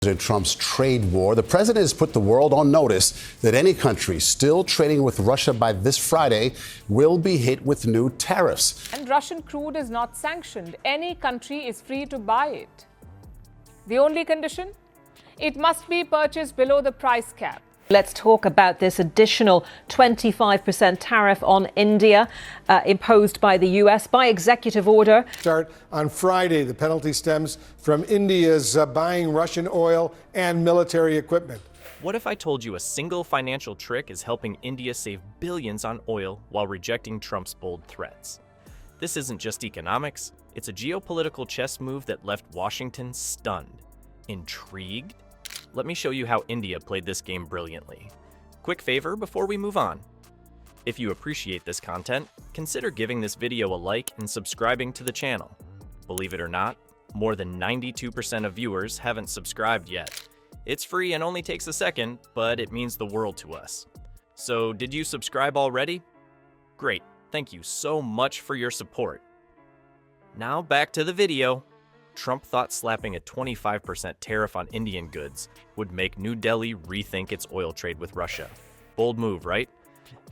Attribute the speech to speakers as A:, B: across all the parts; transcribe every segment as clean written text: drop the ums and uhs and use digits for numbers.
A: President Trump's trade war. The president has put the world on notice that any country still trading with Russia by this Friday will be hit with new tariffs.
B: And Russian crude is not sanctioned. Any country is free to buy it. The only condition? It must be purchased below the price cap.
C: Let's talk about this additional 25% tariff on India imposed by the U.S. by executive order.
D: Start on Friday. The penalty stems from India's buying Russian oil and military equipment.
E: What if I told you a single financial trick is helping India save billions on oil while rejecting Trump's bold threats? This isn't just economics, it's a geopolitical chess move that left Washington stunned. Intrigued? Let me show you how India played this game brilliantly. Quick favor before we move on. If you appreciate this content, consider giving this video a like and subscribing to the channel. Believe it or not, more than 92% of viewers haven't subscribed yet. It's free and only takes a second, but it means the world to us. So, did you subscribe already? Great, thank you so much for your support. Now back to the video. Trump thought slapping a 25% tariff on Indian goods would make New Delhi rethink its oil trade with Russia. Bold move, right?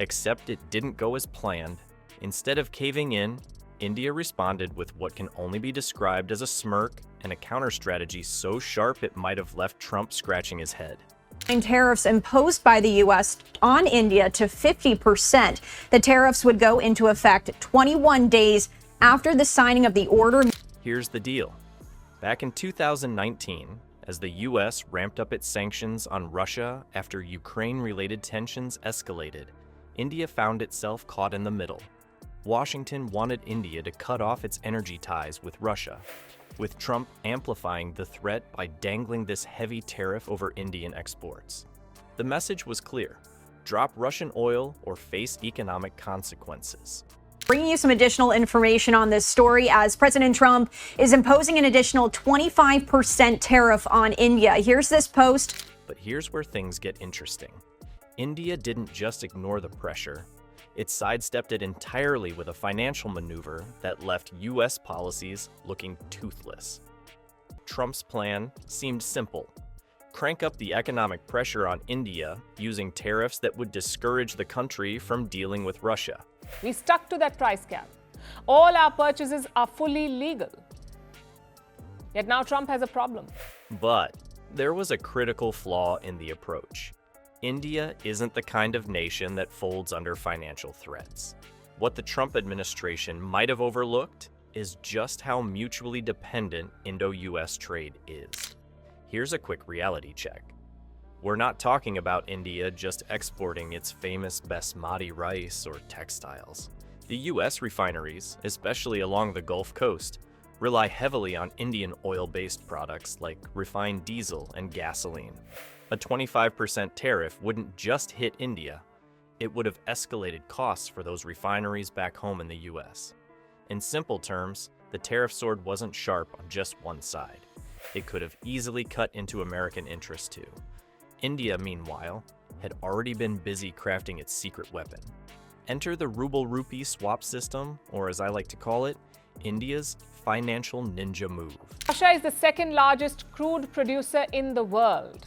E: Except it didn't go as planned. Instead of caving in, India responded with what can only be described as a smirk and a counter-strategy so sharp it might have left Trump scratching his head.
F: Tariffs imposed by the U.S. on India to 50%. The tariffs would go into effect 21 days after the signing of the order.
E: Here's the deal. Back in 2019, as the U.S. ramped up its sanctions on Russia after Ukraine-related tensions escalated, India found itself caught in the middle. Washington wanted India to cut off its energy ties with Russia, with Trump amplifying the threat by dangling this heavy tariff over Indian exports. The message was clear: drop Russian oil or face economic consequences.
F: Bringing you some additional information on this story as President Trump is imposing an additional 25% tariff on India. Here's this post.
E: But here's where things get interesting. India didn't just ignore the pressure. It sidestepped it entirely with a financial maneuver that left U.S. policies looking toothless. Trump's plan seemed simple. Crank up the economic pressure on India using tariffs that would discourage the country from dealing with Russia.
B: We stuck to that price cap. All our purchases are fully legal. Yet now Trump has a problem.
E: But there was a critical flaw in the approach. India isn't the kind of nation that folds under financial threats. What the Trump administration might have overlooked is just how mutually dependent Indo-US trade is. Here's a quick reality check. We're not talking about India just exporting its famous basmati rice or textiles. The U.S. refineries, especially along the Gulf Coast, rely heavily on Indian oil-based products like refined diesel and gasoline. A 25% tariff wouldn't just hit India, it would have escalated costs for those refineries back home in the U.S. In simple terms, the tariff sword wasn't sharp on just one side. It could have easily cut into American interests too. India, meanwhile, had already been busy crafting its secret weapon. Enter the ruble-rupee swap system, or as I like to call it, India's financial ninja move.
B: Russia is the second largest crude producer in the world.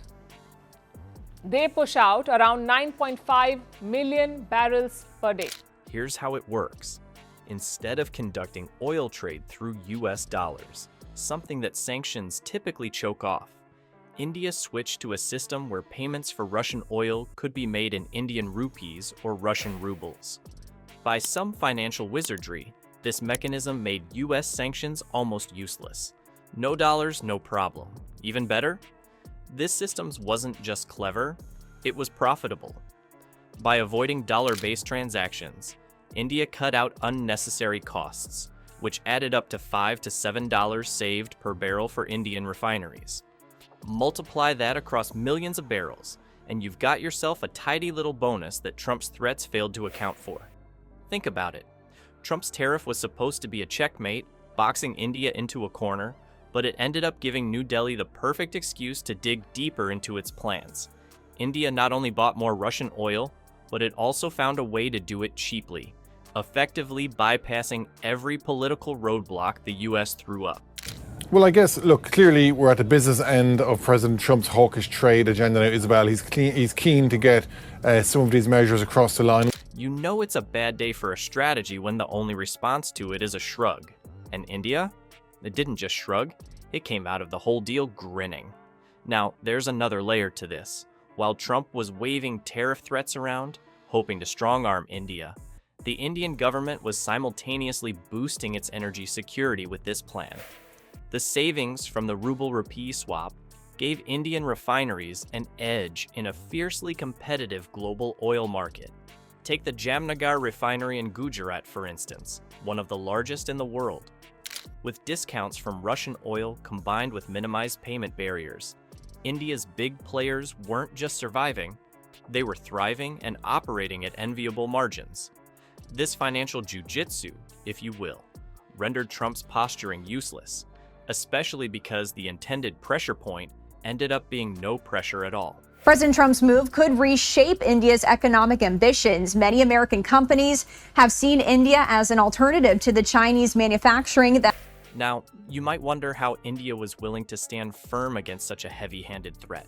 B: They push out around 9.5 million barrels per day.
E: Here's how it works. Instead of conducting oil trade through US dollars, something that sanctions typically choke off, India switched to a system where payments for Russian oil could be made in Indian rupees or Russian rubles. By some financial wizardry, this mechanism made US sanctions almost useless. No dollars, no problem. Even better? This system wasn't just clever, it was profitable. By avoiding dollar-based transactions, India cut out unnecessary costs, which added up to $5 to $7 saved per barrel for Indian refineries. Multiply that across millions of barrels, and you've got yourself a tidy little bonus that Trump's threats failed to account for. Think about it. Trump's tariff was supposed to be a checkmate, boxing India into a corner, but it ended up giving New Delhi the perfect excuse to dig deeper into its plans. India not only bought more Russian oil, but it also found a way to do it cheaply, effectively bypassing every political roadblock the U.S. threw up.
D: Well, I guess, look, clearly we're at the business end of President Trump's hawkish trade agenda now, Isabel. He's keen to get some of these measures across the line.
E: You know it's a bad day for a strategy when the only response to it is a shrug. And India? It didn't just shrug, it came out of the whole deal grinning. Now, there's another layer to this. While Trump was waving tariff threats around, hoping to strong-arm India, the Indian government was simultaneously boosting its energy security with this plan. The savings from the ruble-rupee swap gave Indian refineries an edge in a fiercely competitive global oil market. Take the Jamnagar refinery in Gujarat, for instance, one of the largest in the world. With discounts from Russian oil combined with minimized payment barriers, India's big players weren't just surviving, they were thriving and operating at enviable margins. This financial jujitsu, if you will, rendered Trump's posturing useless, especially because the intended pressure point ended up being no pressure at all.
F: President Trump's move could reshape India's economic ambitions. Many American companies have seen India as an alternative to the Chinese manufacturing that.
E: Now, you might wonder how India was willing to stand firm against such a heavy-handed threat.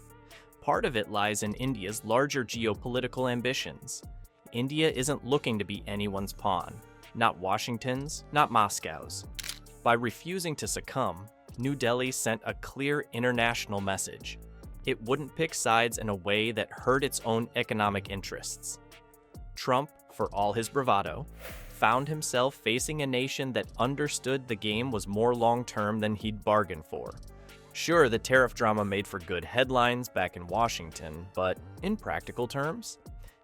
E: Part of it lies in India's larger geopolitical ambitions. India isn't looking to be anyone's pawn, not Washington's, not Moscow's. By refusing to succumb, New Delhi sent a clear international message. It wouldn't pick sides in a way that hurt its own economic interests. Trump, for all his bravado, found himself facing a nation that understood the game was more long-term than he'd bargained for. Sure, the tariff drama made for good headlines back in Washington, but in practical terms,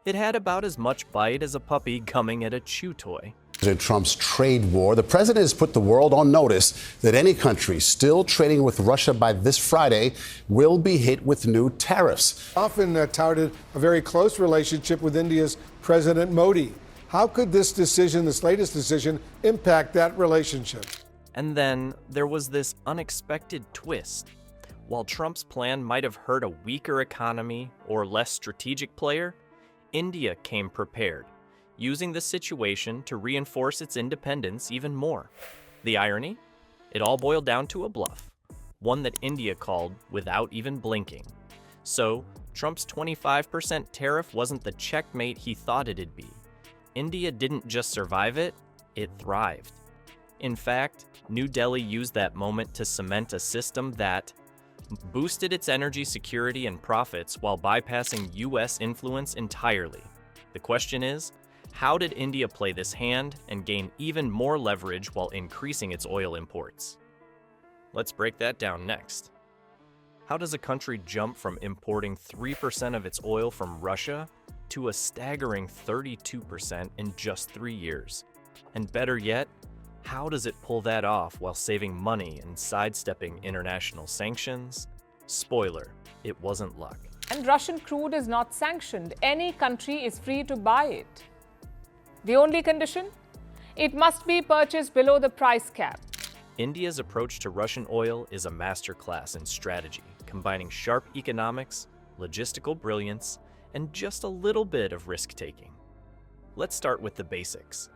E: it had about as much bite as a puppy coming at a chew toy.
A: President Trump's trade war. The president has put the world on notice that any country still trading with Russia by this Friday will be hit with new tariffs.
D: Often touted a very close relationship with India's President Modi. How could this latest decision, impact that relationship?
E: And then there was this unexpected twist. While Trump's plan might have hurt a weaker economy or less strategic player, India came prepared, using the situation to reinforce its independence even more. The irony? It all boiled down to a bluff, one that India called without even blinking. So, Trump's 25% tariff wasn't the checkmate he thought it'd be. India didn't just survive it, it thrived. In fact, New Delhi used that moment to cement a system that boosted its energy security and profits while bypassing U.S. influence entirely. The question is, how did India play this hand and gain even more leverage while increasing its oil imports? Let's break that down next. How does a country jump from importing 3% of its oil from Russia to a staggering 32% in just 3 years? And better yet, how does it pull that off while saving money and sidestepping international sanctions? Spoiler, it wasn't luck.
B: And Russian crude is not sanctioned. Any country is free to buy it. The only condition? It must be purchased below the price cap.
E: India's approach to Russian oil is a masterclass in strategy, combining sharp economics, logistical brilliance, and just a little bit of risk-taking. Let's start with the basics.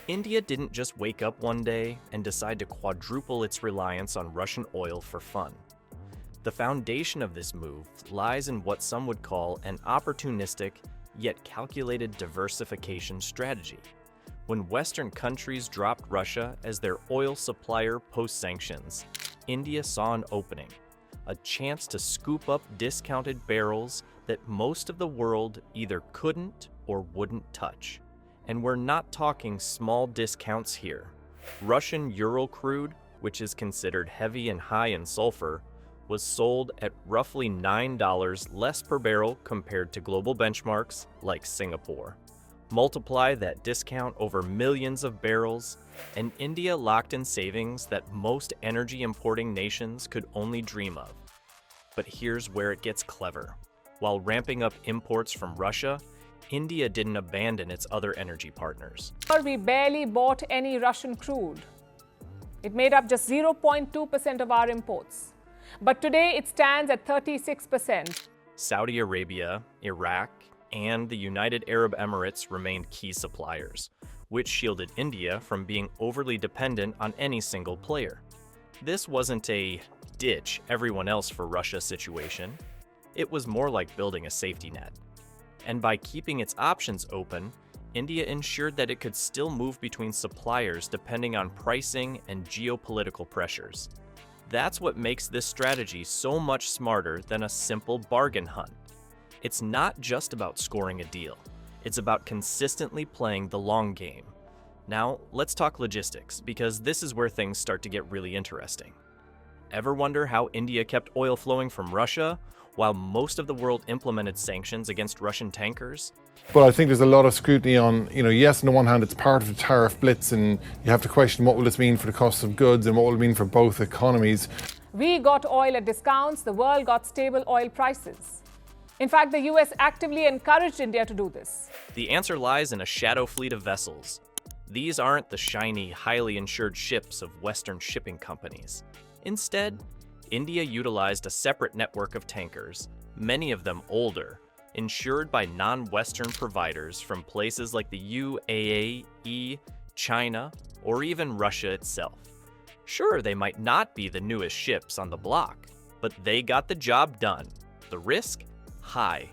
E: India didn't just wake up one day and decide to quadruple its reliance on Russian oil for fun. The foundation of this move lies in what some would call an opportunistic, yet calculated diversification strategy. When Western countries dropped Russia as their oil supplier post-sanctions, India saw an opening, a chance to scoop up discounted barrels that most of the world either couldn't or wouldn't touch. And we're not talking small discounts here. Russian Ural crude, which is considered heavy and high in sulfur, was sold at roughly $9 less per barrel compared to global benchmarks like Singapore. Multiply that discount over millions of barrels, and India locked in savings that most energy importing nations could only dream of. But here's where it gets clever. While ramping up imports from Russia, India didn't abandon its other energy partners.
B: We barely bought any Russian crude. It made up just 0.2% of our imports. But today it stands at 36%.
E: Saudi Arabia, Iraq, and the United Arab Emirates remained key suppliers, which shielded India from being overly dependent on any single player. This wasn't a ditch everyone else for Russia situation. It was more like building a safety net. And by keeping its options open, India ensured that it could still move between suppliers depending on pricing and geopolitical pressures. That's what makes this strategy so much smarter than a simple bargain hunt. It's not just about scoring a deal. It's about consistently playing the long game. Now, let's talk logistics, because this is where things start to get really interesting. Ever wonder how India kept oil flowing from Russia while most of the world implemented sanctions against Russian tankers?
D: But I think there's a lot of scrutiny on, yes, on the one hand, it's part of the tariff blitz, and you have to question what will this mean for the cost of goods and what will it mean for both economies.
B: We got oil at discounts, the world got stable oil prices. In fact, the US actively encouraged India to do this.
E: The answer lies in a shadow fleet of vessels. These aren't the shiny, highly insured ships of Western shipping companies. Instead, India utilized a separate network of tankers, many of them older, insured by non-Western providers from places like the UAE, China, or even Russia itself. Sure, they might not be the newest ships on the block, but they got the job done. The risk? High.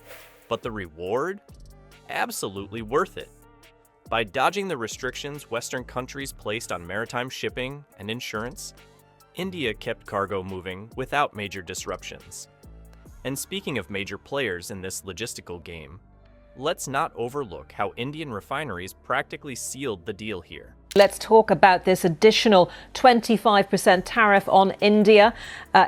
E: But the reward? Absolutely worth it. By dodging the restrictions Western countries placed on maritime shipping and insurance, India kept cargo moving without major disruptions. And speaking of major players in this logistical game, let's not overlook how Indian refineries practically sealed the deal here.
C: Let's talk about this additional 25% tariff on India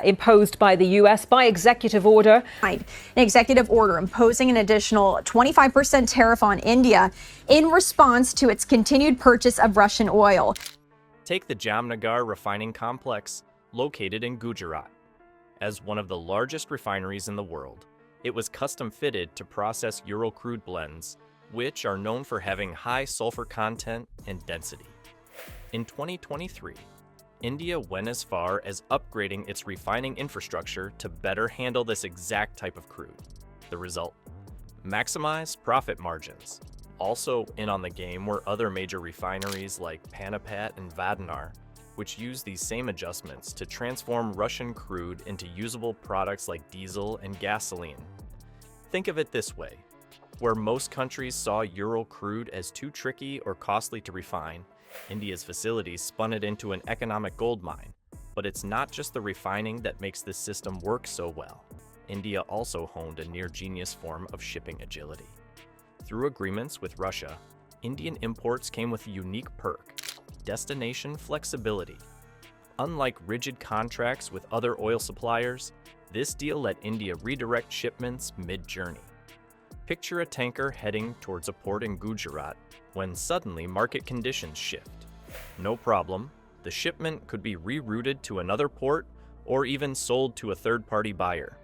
C: imposed by the US by executive order.
F: An executive order imposing an additional 25% tariff on India in response to its continued purchase of Russian oil.
E: Take the Jamnagar refining complex, located in Gujarat. As one of the largest refineries in the world, it was custom fitted to process Ural crude blends, which are known for having high sulfur content and density. In 2023, India went as far as upgrading its refining infrastructure to better handle this exact type of crude. The result? Maximize profit margins. Also in on the game were other major refineries like Panipat and Vadanar, which use these same adjustments to transform Russian crude into usable products like diesel and gasoline. Think of it this way. Where most countries saw Ural crude as too tricky or costly to refine, India's facilities spun it into an economic gold mine. But it's not just the refining that makes this system work so well. India also honed a near-genius form of shipping agility. Through agreements with Russia, Indian imports came with a unique perk: destination flexibility. Unlike rigid contracts with other oil suppliers, this deal let India redirect shipments mid-journey. Picture a tanker heading towards a port in Gujarat when suddenly market conditions shift. No problem, the shipment could be rerouted to another port or even sold to a third-party buyer.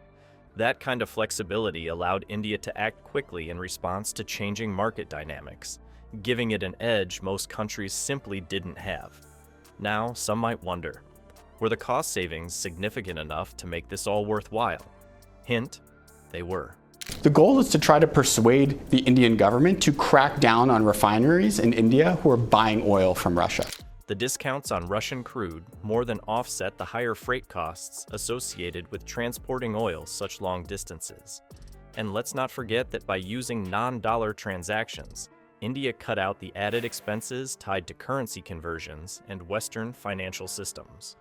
E: That kind of flexibility allowed India to act quickly in response to changing market dynamics, giving it an edge most countries simply didn't have. Now, some might wonder, were the cost savings significant enough to make this all worthwhile? Hint, they were.
G: The goal is to try to persuade the Indian government to crack down on refineries in India who are buying oil from Russia.
E: The discounts on Russian crude more than offset the higher freight costs associated with transporting oil such long distances. And let's not forget that by using non-dollar transactions, India cut out the added expenses tied to currency conversions and Western financial systems.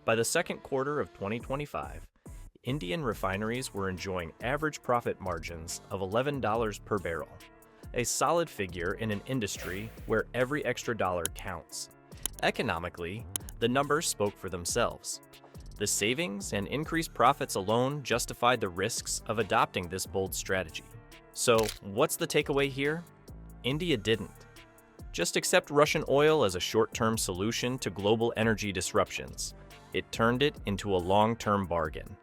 E: By the second quarter of 2025, Indian refineries were enjoying average profit margins of $11 per barrel, a solid figure in an industry where every extra dollar counts. Economically, the numbers spoke for themselves. The savings and increased profits alone justified the risks of adopting this bold strategy. So, what's the takeaway here? India didn't just accept Russian oil as a short-term solution to global energy disruptions. It turned it into a long-term bargain.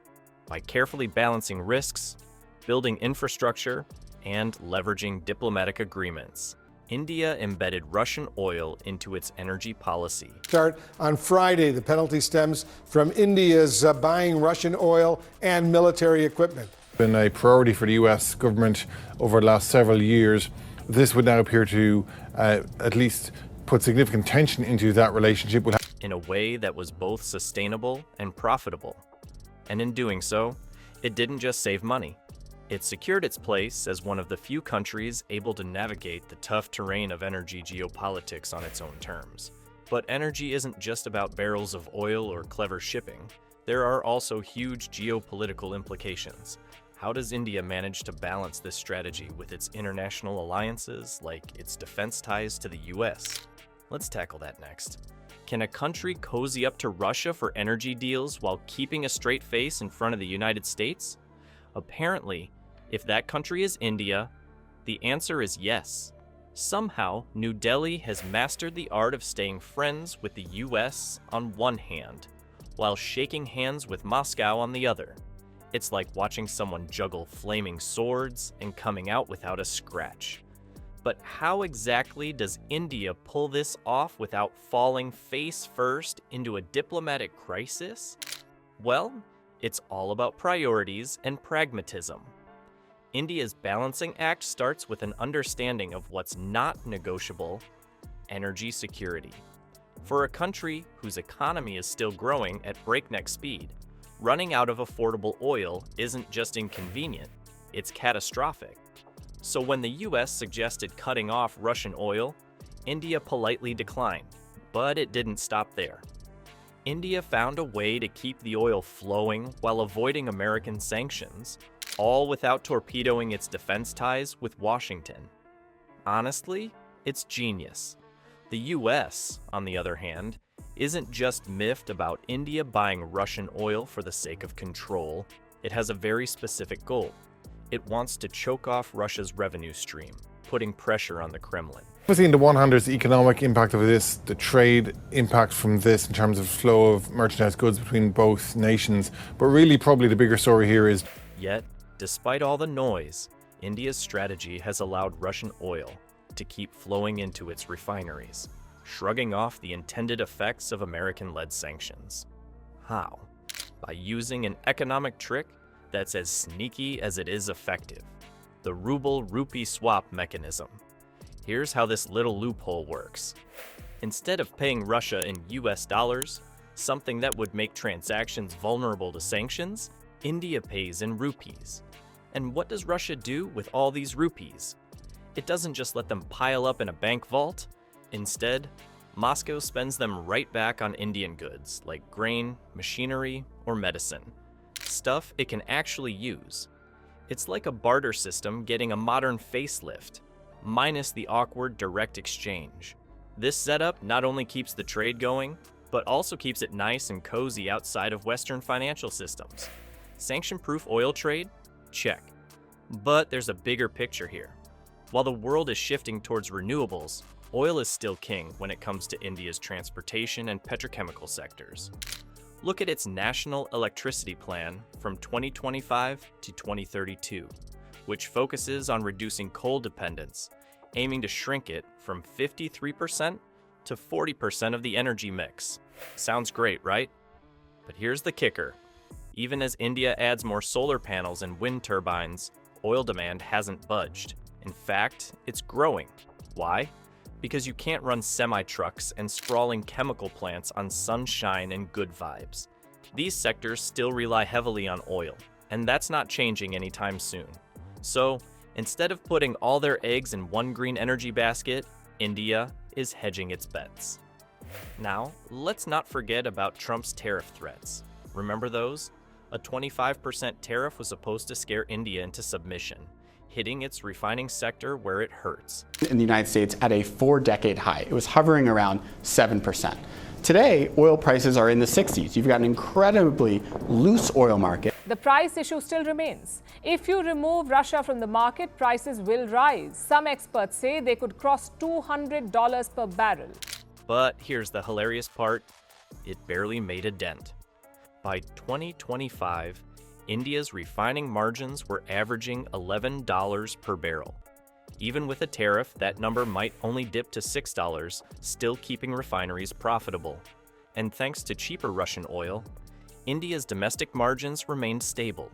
E: By carefully balancing risks, building infrastructure, and leveraging diplomatic agreements, India embedded Russian oil into its energy policy.
H: Start on Friday. The penalty stems from India's buying Russian oil and military equipment.
D: Been a priority for the US government over the last several years. This would now appear to at least put significant tension into that relationship.
E: in a way that was both sustainable and profitable. And in doing so, it didn't just save money. It secured its place as one of the few countries able to navigate the tough terrain of energy geopolitics on its own terms. But energy isn't just about barrels of oil or clever shipping. There are also huge geopolitical implications. How does India manage to balance this strategy with its international alliances, like its defense ties to the US? Let's tackle that next. Can a country cozy up to Russia for energy deals while keeping a straight face in front of the United States? Apparently, if that country is India, the answer is yes. Somehow, New Delhi has mastered the art of staying friends with the US on one hand, while shaking hands with Moscow on the other. It's like watching someone juggle flaming swords and coming out without a scratch. But how exactly does India pull this off without falling face first into a diplomatic crisis? Well, it's all about priorities and pragmatism. India's balancing act starts with an understanding of what's not negotiable: energy security. For a country whose economy is still growing at breakneck speed, running out of affordable oil isn't just inconvenient, it's catastrophic. So when the US suggested cutting off Russian oil, India politely declined, but it didn't stop there. India found a way to keep the oil flowing while avoiding American sanctions, all without torpedoing its defense ties with Washington. Honestly, it's genius. The US, on the other hand, isn't just miffed about India buying Russian oil for the sake of control. It has a very specific goal. It wants to choke off Russia's revenue stream, putting pressure on the Kremlin.
D: Obviously, in the one hand, there's the economic impact of this, the trade impact from this in terms of flow of merchandise goods between both nations. But really, probably the bigger story here is...
E: Yet, despite all the noise, India's strategy has allowed Russian oil to keep flowing into its refineries, shrugging off the intended effects of American-led sanctions. How? By using an economic trick that's as sneaky as it is effective: the ruble-rupee swap mechanism. Here's how this little loophole works. Instead of paying Russia in US dollars, something that would make transactions vulnerable to sanctions, India pays in rupees. And what does Russia do with all these rupees? It doesn't just let them pile up in a bank vault. Instead, Moscow spends them right back on Indian goods like grain, machinery, or medicine. Stuff it can actually use. It's like a barter system getting a modern facelift, minus the awkward direct exchange. This setup not only keeps the trade going, but also keeps it nice and cozy outside of Western financial systems. Sanction-proof oil trade? Check. But there's a bigger picture here. While the world is shifting towards renewables, oil is still king when it comes to India's transportation and petrochemical sectors. Look at its national electricity plan from 2025 to 2032, which focuses on reducing coal dependence, aiming to shrink it from 53% to 40% of the energy mix. Sounds great, right? But here's the kicker. Even as India adds more solar panels and wind turbines, oil demand hasn't budged. In fact, it's growing. Why? Because you can't run semi-trucks and sprawling chemical plants on sunshine and good vibes. These sectors still rely heavily on oil, and that's not changing anytime soon. So, instead of putting all their eggs in one green energy basket, India is hedging its bets. Now, let's not forget about Trump's tariff threats. Remember those? A 25% tariff was supposed to scare India into submission, hitting its refining sector where it hurts.
G: In the United States at a 4-decade high. It was hovering around 7%. Today, oil prices are in the 60s. You've got an incredibly loose oil market.
B: The price issue still remains. If you remove Russia from the market, prices will rise. Some experts say they could cross $200 per barrel.
E: But here's the hilarious part. It barely made a dent. By 2025, India's refining margins were averaging $11 per barrel. Even with a tariff, that number might only dip to $6, still keeping refineries profitable. And thanks to cheaper Russian oil, India's domestic margins remained stable,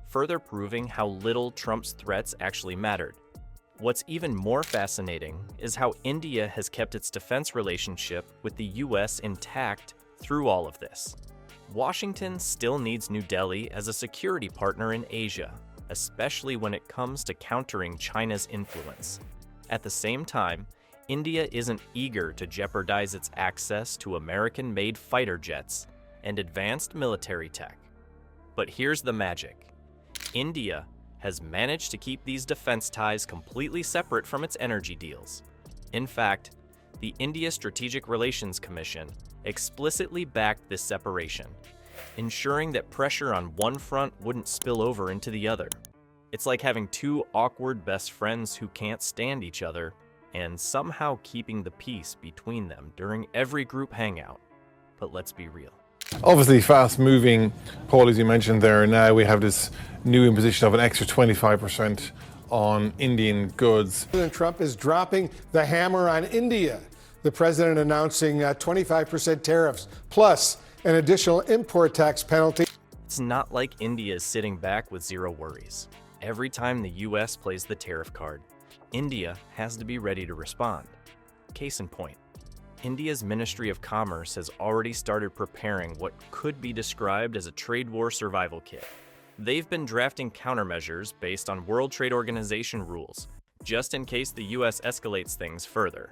E: further proving how little Trump's threats actually mattered. What's even more fascinating is how India has kept its defense relationship with the US intact through all of this. Washington still needs New Delhi as a security partner in Asia, especially when it comes to countering China's influence. At the same time, India isn't eager to jeopardize its access to American-made fighter jets and advanced military tech. But here's the magic. India has managed to keep these defense ties completely separate from its energy deals. In fact, the India Strategic Relations Commission explicitly backed this separation, ensuring that pressure on one front wouldn't spill over into the other. It's like having two awkward best friends who can't stand each other and somehow keeping the peace between them during every group hangout. But let's be real.
D: Obviously fast moving, Paul, as you mentioned there. Now we have this new imposition of an extra 25% on Indian goods.
H: President Trump is dropping the hammer on India. The president announcing 25% tariffs plus an additional import tax penalty.
E: It's not like India is sitting back with zero worries. Every time the US plays the tariff card, India has to be ready to respond. Case in point, India's Ministry of Commerce has already started preparing what could be described as a trade war survival kit. They've been drafting countermeasures based on World Trade Organization rules, just in case the US escalates things further.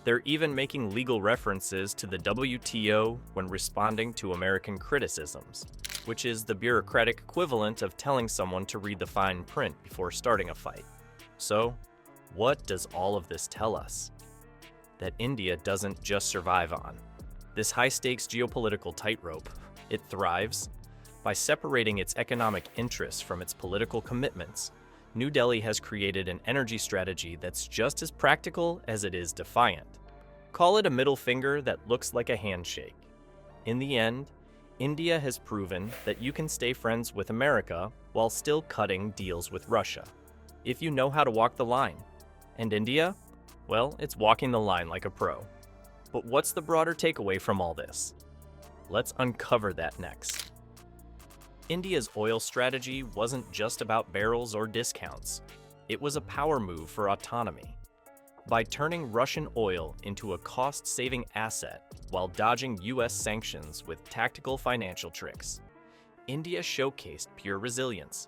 E: They're even making legal references to the WTO when responding to American criticisms, which is the bureaucratic equivalent of telling someone to read the fine print before starting a fight. So, what does all of this tell us? That India doesn't just survive on this high-stakes geopolitical tightrope. It thrives by separating its economic interests from its political commitments. New Delhi has created an energy strategy that's just as practical as it is defiant. Call it a middle finger that looks like a handshake. In the end, India has proven that you can stay friends with America while still cutting deals with Russia, if you know how to walk the line. And India? Well, it's walking the line like a pro. But what's the broader takeaway from all this? Let's uncover that next. India's oil strategy wasn't just about barrels or discounts. It was a power move for autonomy. By turning Russian oil into a cost-saving asset while dodging US sanctions with tactical financial tricks, India showcased pure resilience.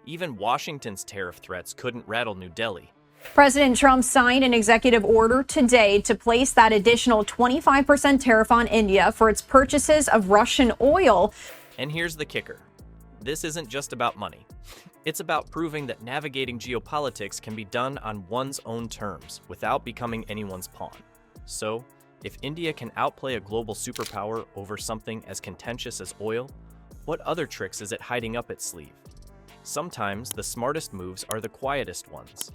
E: Even Washington's tariff threats couldn't rattle New Delhi.
F: President Trump signed an executive order today to place that additional 25% tariff on India for its purchases of Russian oil.
E: And here's the kicker. This isn't just about money. It's about proving that navigating geopolitics can be done on one's own terms without becoming anyone's pawn. So, if India can outplay a global superpower over something as contentious as oil, what other tricks is it hiding up its sleeve? Sometimes the smartest moves are the quietest ones,